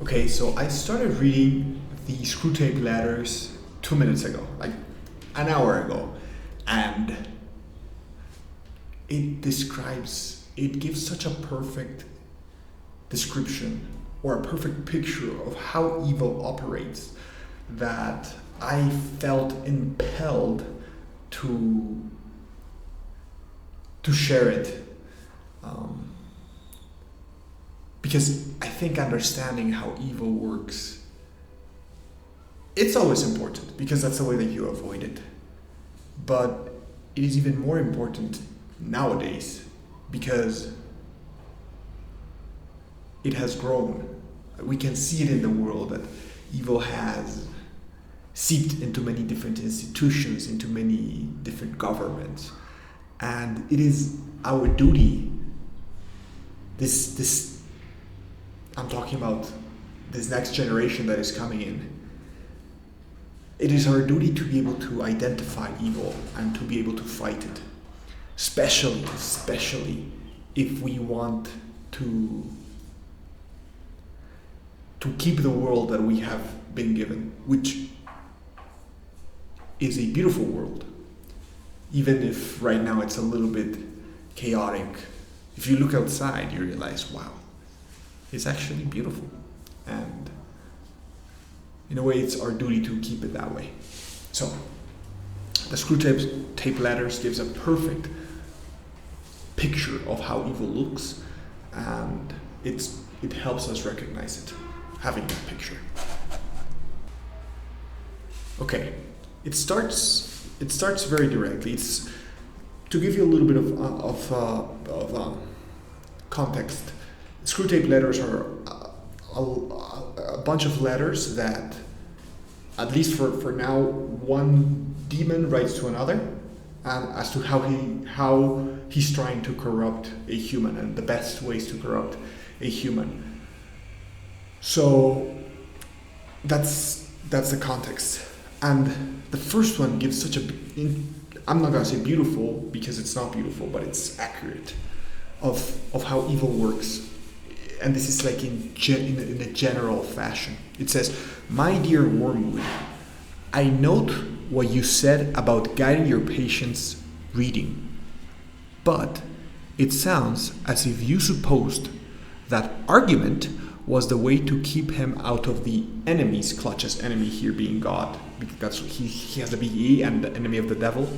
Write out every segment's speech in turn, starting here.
Okay, so I started reading the Screwtape Letters 2 minutes ago, like an hour ago, and it gives such a perfect description or a perfect picture of how evil operates that I felt impelled to share it. Um, because I think understanding how evil works, it's always important because that's the way that you avoid it. But it is even more important nowadays because it has grown. We can see it in the world that evil has seeped into many different institutions, into many different governments. And it is our duty, this I'm talking about this next generation that is coming in. It is our duty to be able to identify evil and to be able to fight it. Especially if we want to keep the world that we have been given, which is a beautiful world. Even if right now it's a little bit chaotic. If you look outside, you realize, wow, it's actually beautiful. And in a way, it's our duty to keep it that way. So, the Screwtape Letters gives a perfect picture of how evil looks, and it helps us recognize it, having that picture. Okay, it starts very directly. It's to give you a little bit of context. Screwtape Letters are a bunch of letters that, at least for now, one demon writes to another, and as to how he's trying to corrupt a human and the best ways to corrupt a human. So that's the context. And the first one gives such I'm not gonna say beautiful because it's not beautiful, but it's accurate of how evil works. And this is like in a general fashion. It says, "My dear Wormwood, I note what you said about guiding your patient's reading, but it sounds as if you supposed that argument was the way to keep him out of the enemy's clutches." Enemy here being God, because that's he has the big E, and the enemy of the devil,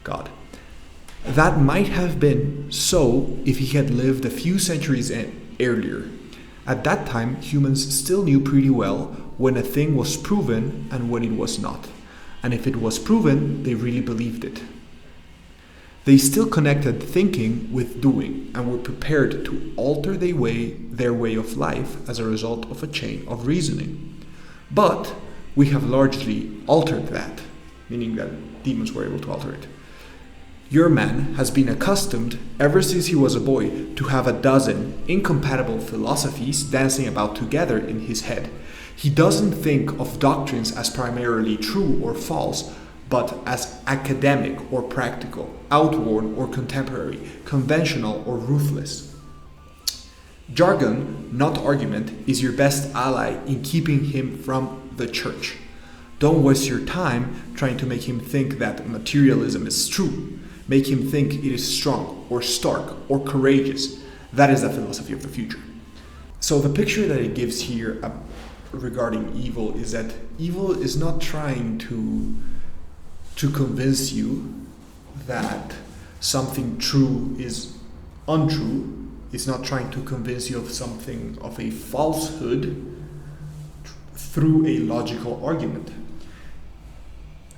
God. "That might have been so if he had lived a few centuries earlier. At that time, humans still knew pretty well when a thing was proven and when it was not. And if it was proven, they really believed it. They still connected thinking with doing and were prepared to alter their way of life as a result of a chain of reasoning. But we have largely altered that," meaning that demons were able to alter it. "Your man has been accustomed, ever since he was a boy, to have a dozen incompatible philosophies dancing about together in his head. He doesn't think of doctrines as primarily true or false, but as academic or practical, outworn or contemporary, conventional or ruthless. Jargon, not argument, is your best ally in keeping him from the church. Don't waste your time trying to make him think that materialism is true. Make him think it is strong or stark or courageous. That is the philosophy of the future." So the picture that it gives here regarding evil is that evil is not trying to convince you that something true is untrue. It's not trying to convince you of something, of a falsehood, through a logical argument.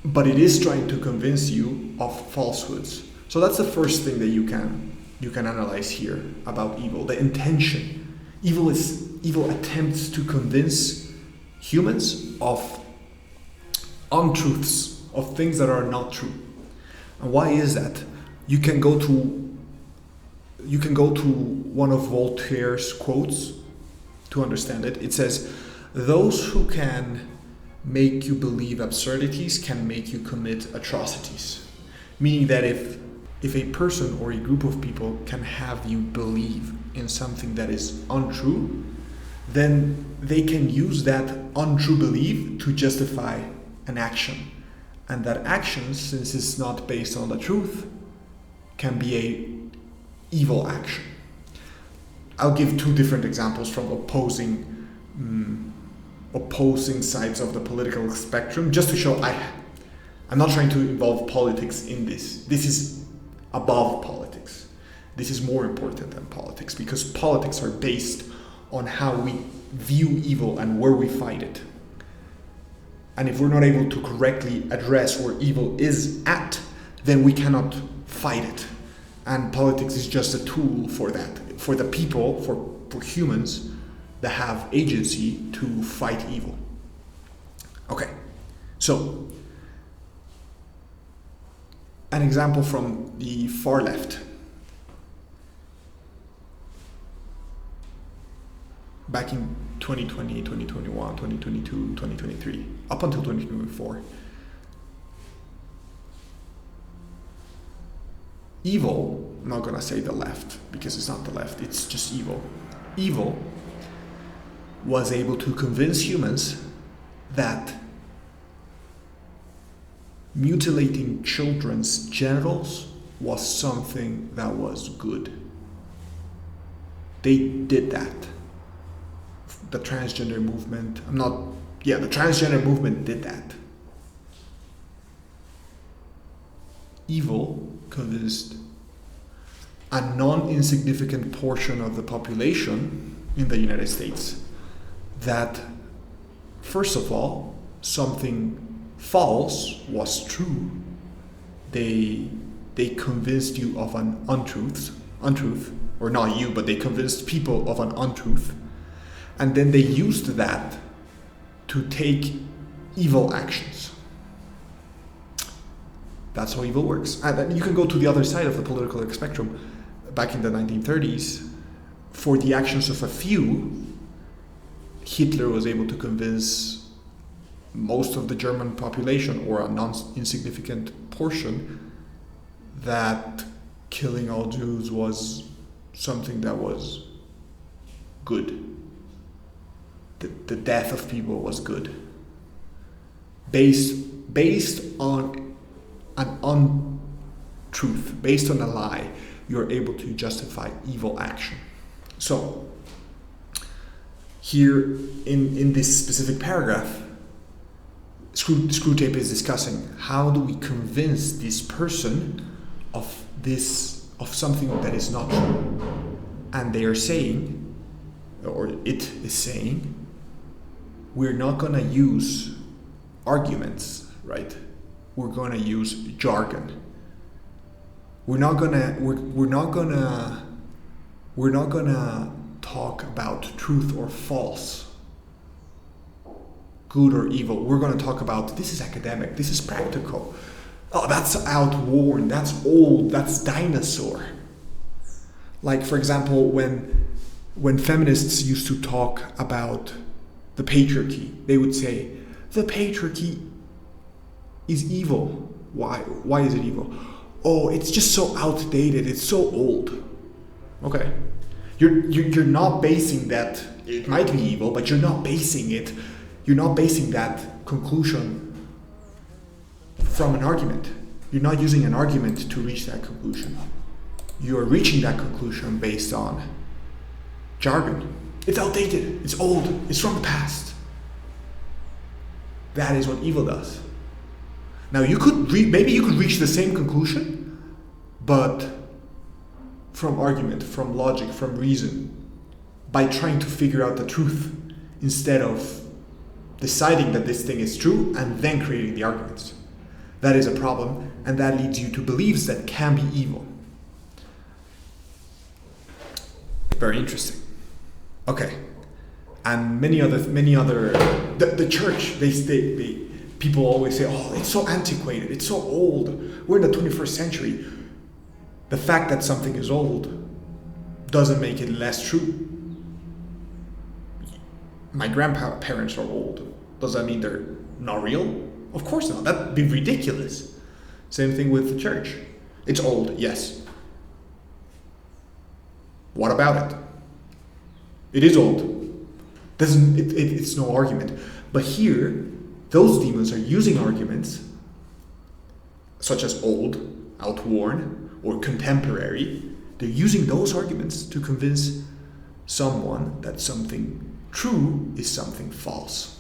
But it is trying to convince you of falsehoods. So that's the first thing that you can analyze here about evil. The intention. Evil attempts to convince humans of untruths, of things that are not true. And why is that? You can go to one of Voltaire's quotes to understand it. It says, "Those who can make you believe absurdities can make you commit atrocities." Meaning that if a person or a group of people can have you believe in something that is untrue, then they can use that untrue belief to justify an action. And that action, since it's not based on the truth, can be a evil action. I'll give two different examples from opposing sides of the political spectrum, just to show I'm not trying to involve politics in this. This is above politics. This is more important than politics, because politics are based on how we view evil and where we fight it. And if we're not able to correctly address where evil is at, then we cannot fight it. And politics is just a tool for that, for the people, for humans that have agency to fight evil. Okay, so an example from the far left. Back in 2020, 2021, 2022, 2023, up until 2024. Evil, I'm not gonna say the left, because it's not the left, it's just evil. Evil was able to convince humans that mutilating children's genitals was something that was good. They did that. The transgender movement, the transgender movement did that. Evil convinced a non-insignificant portion of the population in the United States that, first of all, something false was true. They convinced you of an untruth, or not you, but they convinced people of an untruth. And then they used that to take evil actions. That's how evil works. And then you can go to the other side of the political spectrum. Back in the 1930s, for the actions of a few, Hitler was able to convince most of the German population, or a non-insignificant portion, that killing all Jews was something that was good. The death of people was good. Based on an untruth, based on a lie, you're able to justify evil action. So, here in this specific paragraph, Screwtape is discussing how do we convince this person of something that is not true. And they are saying, or it is saying, we're not going to use arguments, right? We're going to use jargon. We're not going to talk about truth or false, good or evil. We're going to talk about, this is academic, this is practical. Oh, that's outworn, that's old, that's dinosaur. Like, for example, when feminists used to talk about the patriarchy, they would say, the patriarchy is evil. Why? Why is it evil? Oh, it's just so outdated, it's so old. Okay. You're not basing that, it might be evil, but you're not basing that conclusion from an argument. You're not using an argument to reach that conclusion. You're reaching that conclusion based on jargon. It's outdated, it's old, it's from the past. That is what evil does. Now maybe you could reach the same conclusion, but from argument, from logic, from reason, by trying to figure out the truth instead of deciding that this thing is true and then creating the arguments. That is a problem, and that leads you to beliefs that can be evil. Very interesting. Okay, and many other. The church. They people always say, "Oh, it's so antiquated. It's so old. We're in the 21st century." The fact that something is old doesn't make it less true. My grandparents are old. Does that mean they're not real? Of course not. That'd be ridiculous. Same thing with the church. It's old, yes. What about it? It is old. It's no argument. But here, those demons are using arguments such as old, outworn, or contemporary. They're using those arguments to convince someone that something true is something false.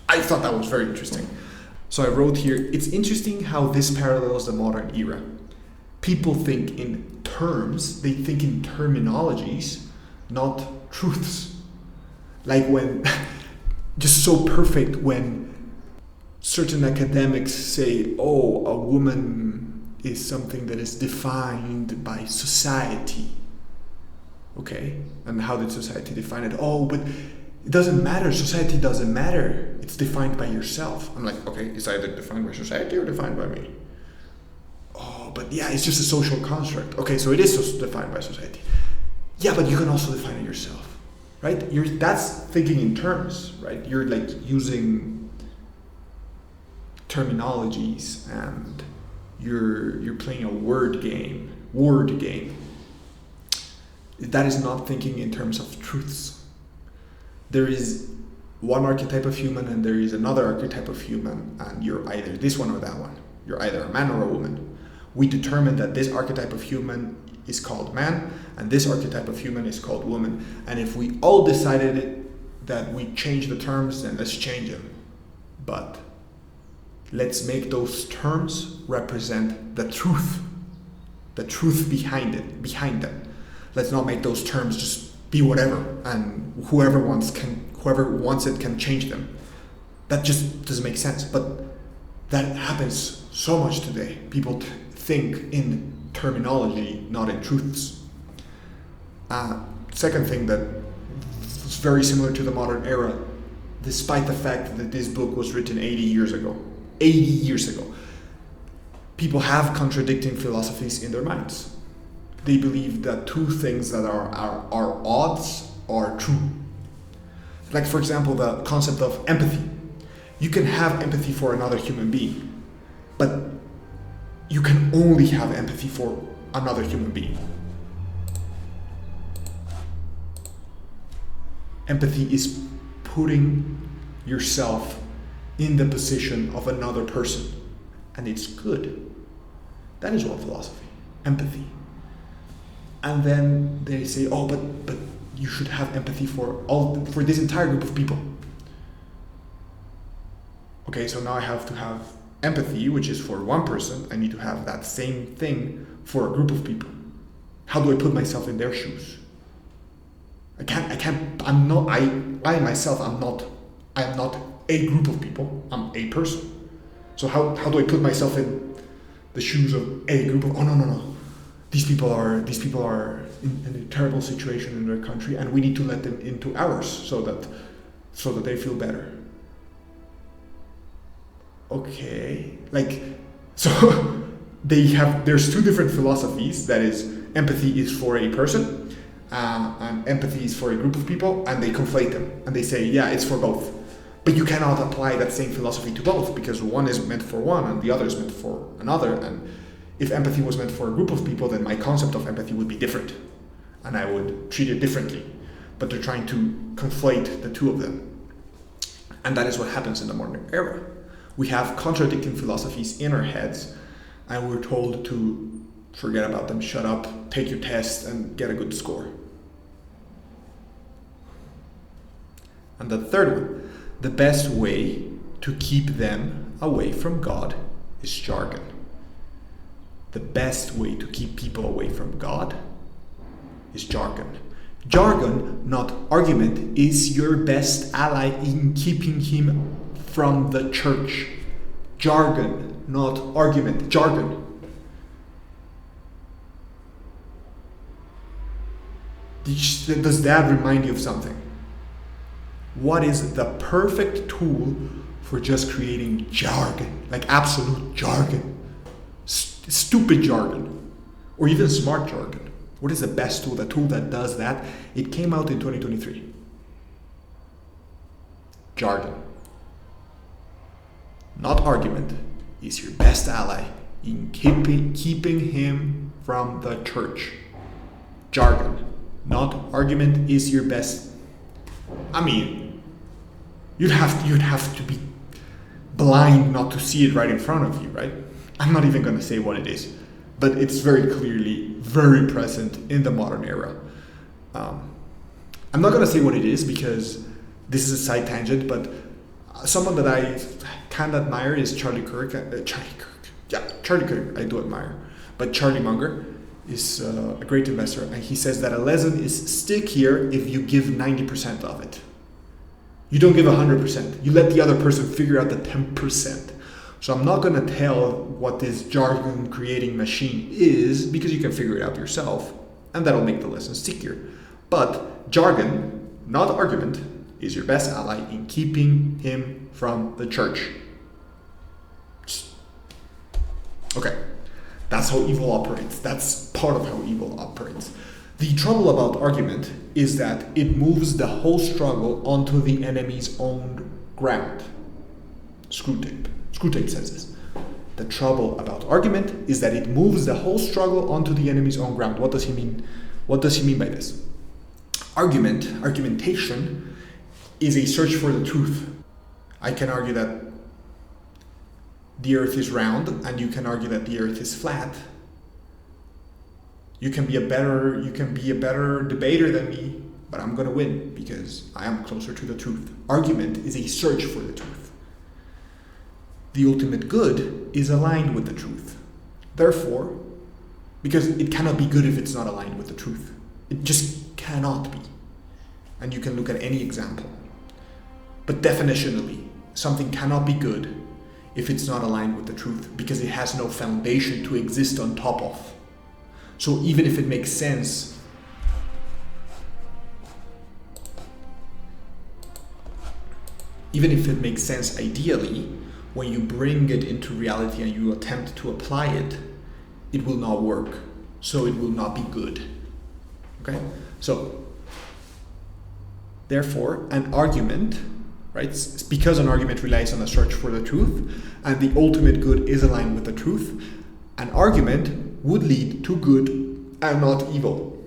I thought that was very interesting. So I wrote here, it's interesting how this parallels the modern era. People think in terms, they think in terminologies, not truths. Like when, just so perfect when certain academics say, oh, a woman is something that is defined by society. Okay, and how did society define it? Oh, but it doesn't matter, society doesn't matter. It's defined by yourself. I'm like, okay, it's either defined by society or defined by me. Oh, but yeah, it's just a social construct. Okay, so it is defined by society. Yeah, but you can also define it yourself, right? That's thinking in terms, right? You're like using terminologies and you're playing a word game. That is not thinking in terms of truths. There is one archetype of human and there is another archetype of human, and you're either this one or that one. You're either a man or a woman. We determine that this archetype of human is called man and this archetype of human is called woman. And if we all decided that we change the terms, then let's change them. But let's make those terms represent the truth behind them. Let's not make those terms just be whatever, and whoever wants it can change them. That just doesn't make sense. But that happens so much today. People think in terminology, not in truths. Second thing that is very similar to the modern era, despite the fact that this book was written 80 years ago, people have contradicting philosophies in their minds. They believe that two things that are odds are true. Like, for example, the concept of empathy. You can have empathy for another human being, but you can only have empathy for another human being. Empathy is putting yourself in the position of another person, and it's good. That is one philosophy, empathy. And then they say, oh, but you should have empathy for this entire group of people. Okay, so now I have to have empathy, which is for one person. I need to have that same thing for a group of people. How do I put myself in their shoes? I am not a group of people. I'm a person. So how do I put myself in the shoes of a group of, oh no. These people are in a terrible situation in their country, and we need to let them into ours so that they feel better. Okay, so there's two different philosophies. That is, empathy is for a person, and empathy is for a group of people, and they conflate them and they say, yeah, it's for both. But you cannot apply that same philosophy to both, because one is meant for one and the other is meant for another. And if empathy was meant for a group of people, then my concept of empathy would be different, and I would treat it differently. But they're trying to conflate the two of them. And that is what happens in the modern era. We have contradicting philosophies in our heads, and we're told to forget about them, shut up, take your test, and get a good score. And the third one, the best way to keep them away from God is jargon. The best way to keep people away from God is jargon. Jargon, not argument, is your best ally in keeping him from the church. Jargon, not argument. Jargon. Does that remind you of something? What is the perfect tool for just creating jargon? Like absolute jargon. Stupid jargon, or even smart jargon. What is the best tool? The tool that does that? It came out in 2023. Jargon, not argument, is your best ally in keeping him from the church. Jargon, not argument, is your best I mean, you'd have to be blind not to see it right in front of you, right? I'm not even going to say what it is, but it's very clearly very present in the modern era. I'm not going to say what it is because this is a side tangent, but someone that I kind of admire is Charlie Kirk. Charlie Kirk, I do admire. But Charlie Munger is a great investor, and he says that a lesson is stickier if you give 90% of it. You don't give 100%. You let the other person figure out the 10%. So I'm not going to tell what this jargon creating machine is because you can figure it out yourself, and that'll make the lesson stickier. But jargon, not argument, is your best ally in keeping him from the church. Okay, that's how evil operates. That's part of how evil operates. The trouble about argument is that it moves the whole struggle onto the enemy's own ground. Screwtape. Screwtape says this. The trouble about argument is that it moves the whole struggle onto the enemy's own ground. What does he mean? What does he mean by this? Argumentation is a search for the truth. I can argue that the earth is round, and you can argue that the earth is flat. You can be a better debater than me, but I'm going to win because I am closer to the truth. Argument is a search for the truth. The ultimate good is aligned with the truth. Therefore, because it cannot be good if it's not aligned with the truth. It just cannot be. And you can look at any example. But definitionally, something cannot be good if it's not aligned with the truth because it has no foundation to exist on top of. So even if it makes sense, ideally, when you bring it into reality and you attempt to apply it, it will not work. So it will not be good. Okay? So, therefore, an argument, right? It's because an argument relies on a search for the truth, and the ultimate good is aligned with the truth, an argument would lead to good and not evil.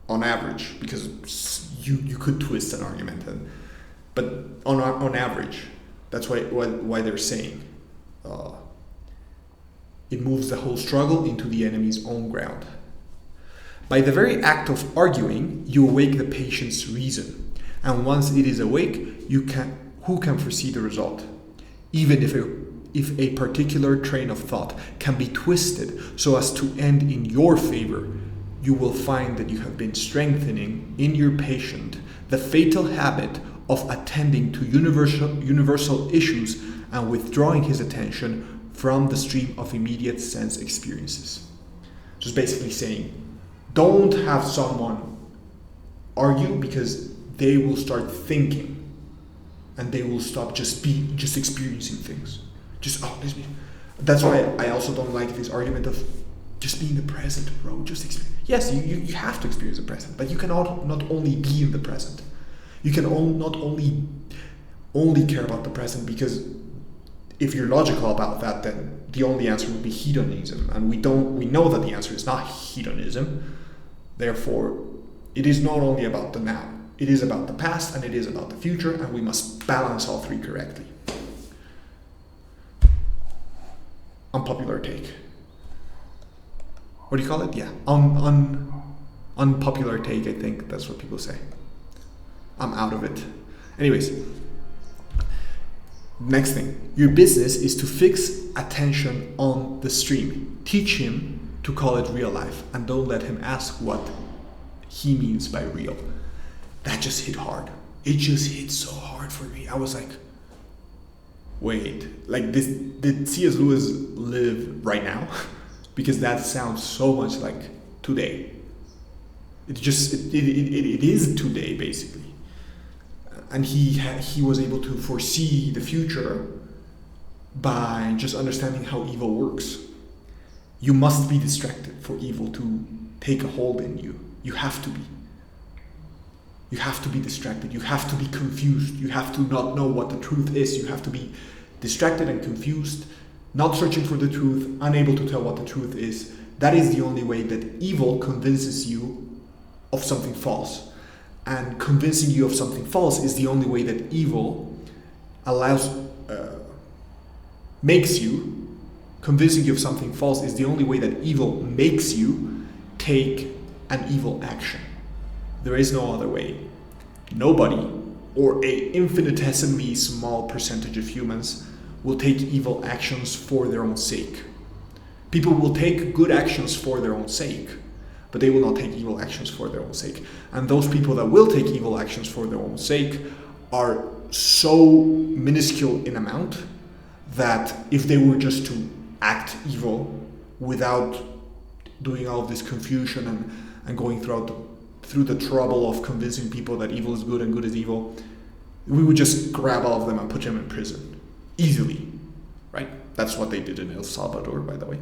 On average, because you could twist an argument, but on average, that's why they're saying it moves the whole struggle into the enemy's own ground. By the very act of arguing, you awake the patient's reason, and once it is awake, who can foresee the result? Even if a particular train of thought can be twisted so as to end in your favor, you will find that you have been strengthening in your patient the fatal habit of attending to universal issues and withdrawing his attention from the stream of immediate sense experiences. Just basically saying, don't have someone argue because they will start thinking and they will stop just experiencing things. That's why I also don't like this argument of just be in the present, bro. Yes, you have to experience the present, but you cannot not only be in the present. You can not only care about the present, because if you're logical about that, then the only answer would be hedonism, and we know that the answer is not hedonism. Therefore, it is not only about the now. It is about the past and it is about the future, and we must balance all three correctly. Unpopular take. What do you call it? Yeah, unpopular take, I think that's what people say. I'm out of it. Anyways, next thing. Your business is to fix attention on the stream. Teach him to call it real life, and don't let him ask what he means by real. That just hit hard. It just hit so hard for me. I was like, wait, like this, did C.S. Lewis live right now? Because that sounds so much like today. It is today, basically. And he was able to foresee the future by just understanding how evil works. You must be distracted for evil to take a hold in you. You have to be. You have to be distracted. You have to be confused. You have to not know what the truth is. You have to be distracted and confused, not searching for the truth, unable to tell what the truth is. That is the only way that evil convinces you of something false. and convincing you of something false is the only way that evil makes you, convincing you of something false is the only way that evil makes you take an evil action. There is no other way. Nobody, or a infinitesimally small percentage of humans, will take evil actions for their own sake. People will take good actions for their own sake, but they will not take evil actions for their own sake. And those people that will take evil actions for their own sake are so minuscule in amount that if they were just to act evil without doing all of this confusion and going through the trouble of convincing people that evil is good and good is evil, we would just grab all of them and put them in prison easily, right? That's what they did in El Salvador, by the way.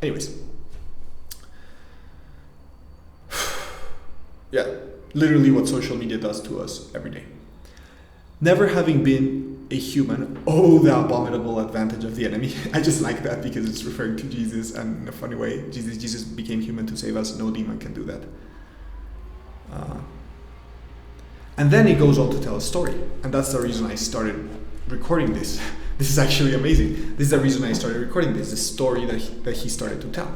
Anyways, yeah, literally what social media does to us every day. Never having been a human, oh, the abominable advantage of the enemy. I just like that because it's referring to Jesus, and in a funny way, Jesus became human to save us. No demon can do that. And then he goes on to tell a story, and that's the reason I started recording this. This is actually amazing. This is the reason I started recording this, the story that he started to tell.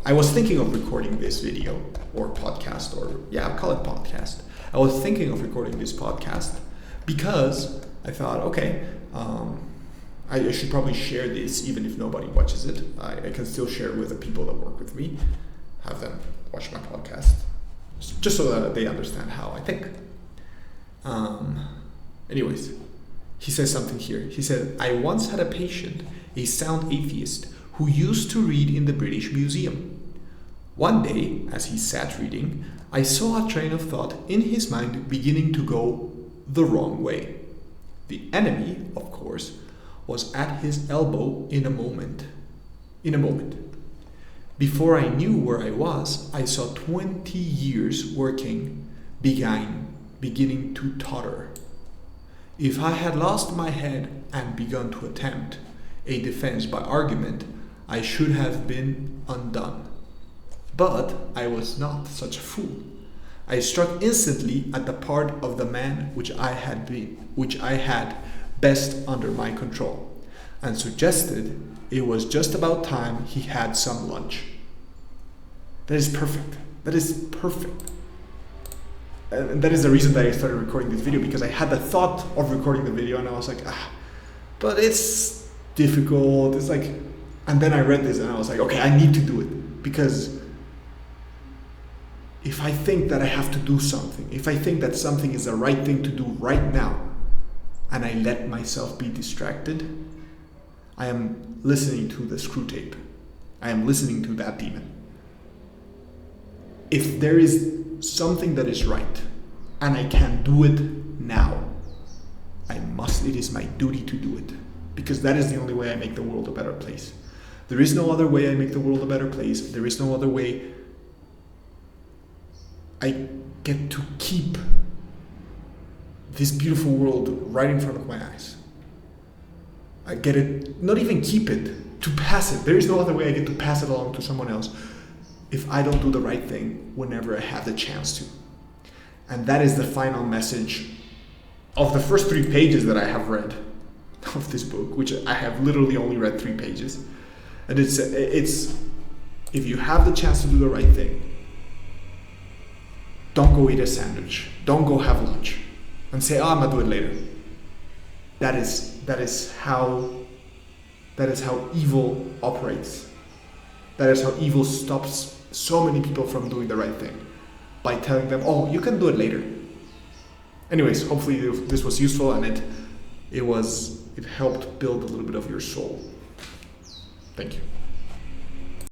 I was thinking of recording this video or podcast, or yeah, I'll call it podcast. I was thinking of recording this podcast because I thought, okay, I should probably share this even if nobody watches it. I can still share it with the people that work with me, have them watch my podcast, just so that they understand how I think. Anyways, he says something here. He said, I once had a patient, a sound atheist, who used to read in the British Museum. One day, as he sat reading, I saw a train of thought in his mind beginning to go the wrong way. The enemy, of course, was at his elbow in a moment. Before I knew where I was, I saw 20 years working beginning to totter. If I had lost my head and begun to attempt a defense by argument, I should have been undone. But I was not such a fool. I struck instantly at the part of the man which I had best under my control, and suggested it was just about time he had some lunch. That is perfect. That is perfect. And that is the reason that I started recording this video, because I had the thought of recording the video and I was like, but it's difficult. It's like, and then I read this and I was like, okay, I need to do it, because if I think that I have to do something, if I think that something is the right thing to do right now, and I let myself be distracted, I am listening to the screw tape. I am listening to that demon. If there is something that is right, and I can do it now, it is my duty to do it, because that is the only way I make the world a better place. There is no other way I make the world a better place. There is no other way I get to keep this beautiful world right in front of my eyes. I get it, not even keep it, to pass it. There is no other way I get to pass it along to someone else if I don't do the right thing whenever I have the chance to. And that is the final message of the first 3 pages that I have read of this book, which I have literally only read 3 pages. And it's if you have the chance to do the right thing, don't go eat a sandwich. Don't go have lunch and say, I'm gonna do it later. That is how evil operates. That is how evil stops so many people from doing the right thing, by telling them, oh, you can do it later. Anyways, hopefully this was useful and it helped build a little bit of your soul. Thank you.